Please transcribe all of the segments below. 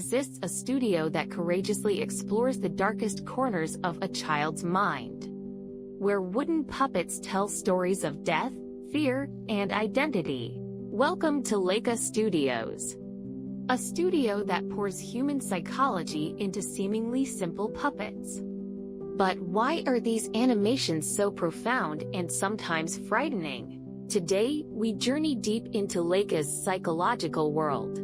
exists a studio that courageously explores the darkest corners of a child's mind, where wooden puppets tell stories of death, fear, and identity. Welcome to Laika Studios, a studio that pours human psychology into seemingly simple puppets. But why are these animations so profound and sometimes frightening? Today, we journey deep into Laika's psychological world.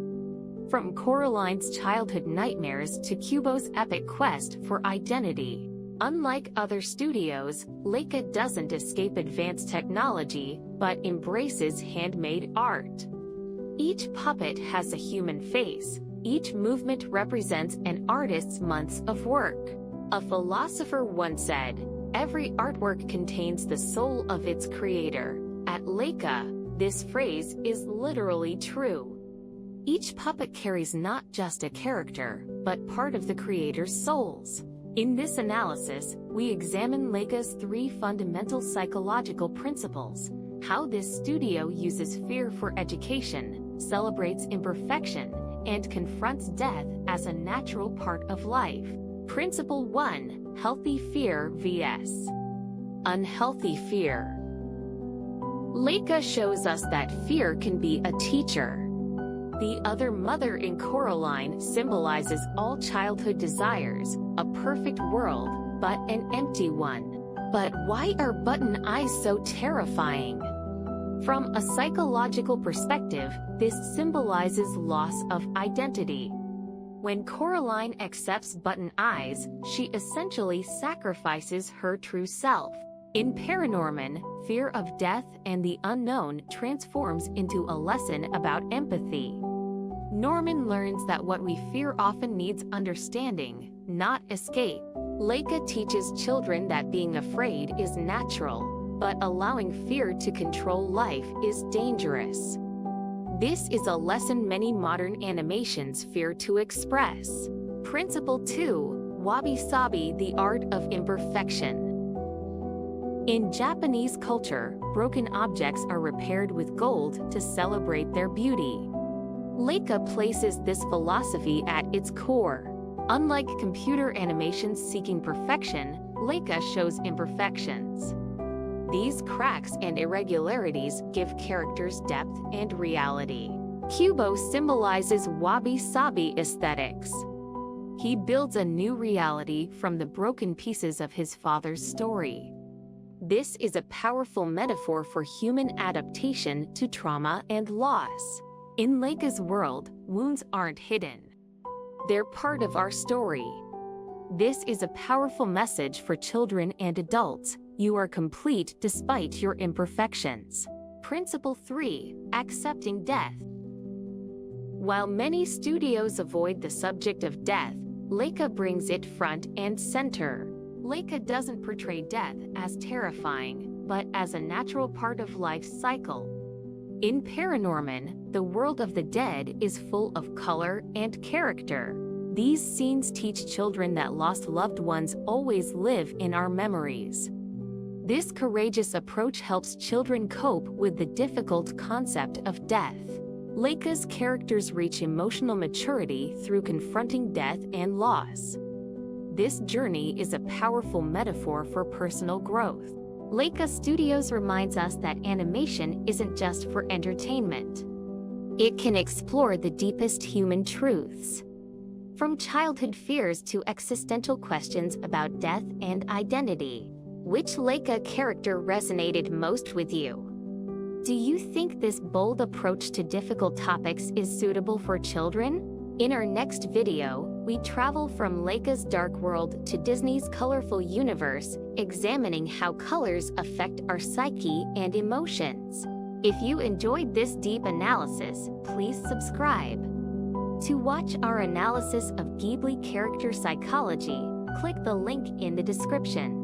From Coraline's childhood nightmares to Kubo's epic quest for identity. Unlike other studios, Laika doesn't escape advanced technology, but embraces handmade art. Each puppet has a human face. Each movement represents an artist's months of work. A philosopher once said, "Every artwork contains the soul of its creator." At Laika, this phrase is literally true. Each puppet carries not just a character, but part of the creator's souls. In this analysis, we examine Laika's 3 fundamental psychological principles: how this studio uses fear for education, celebrates imperfection, and confronts death as a natural part of life. Principle 1: Healthy fear vs. unhealthy fear. Laika shows us that fear can be a teacher. The other mother in Coraline symbolizes all childhood desires, a perfect world, but an empty one. But why are button eyes so terrifying? From a psychological perspective, this symbolizes loss of identity. When Coraline accepts button eyes, she essentially sacrifices her true self. In ParaNorman, fear of death and the unknown transforms into a lesson about empathy. Norman learns that what we fear often needs understanding, not escape. Laika teaches children that being afraid is natural, but allowing fear to control life is dangerous. This is a lesson many modern animations fear to express. Principle 2: Wabi-sabi, the art of imperfection. In Japanese culture, broken objects are repaired with gold to celebrate their beauty. Laika places this philosophy at its core. Unlike computer animations seeking perfection, Laika shows imperfections. These cracks and irregularities give characters depth and reality. Kubo symbolizes wabi-sabi aesthetics. He builds a new reality from the broken pieces of his father's story. This is a powerful metaphor for human adaptation to trauma and loss. In Laika's world, wounds aren't hidden. They're part of our story. This is a powerful message for children and adults. You are complete despite your imperfections. Principle 3: Accepting death. While many studios avoid the subject of death, Laika brings it front and center. Laika doesn't portray death as terrifying, but as a natural part of life's cycle. In ParaNorman, the world of the dead is full of color and character. These scenes teach children that lost loved ones always live in our memories. This courageous approach helps children cope with the difficult concept of death. Laika's characters reach emotional maturity through confronting death and loss. This journey is a powerful metaphor for personal growth. Laika Studios reminds us that animation isn't just for entertainment. It can explore the deepest human truths. From childhood fears to existential questions about death and identity. Which Laika character resonated most with you? Do you think this bold approach to difficult topics is suitable for children? In our next video, we travel from Laika's dark world to Disney's colorful universe, examining how colors affect our psyche and emotions. If you enjoyed this deep analysis, please subscribe. To watch our analysis of Ghibli character psychology, click the link in the description.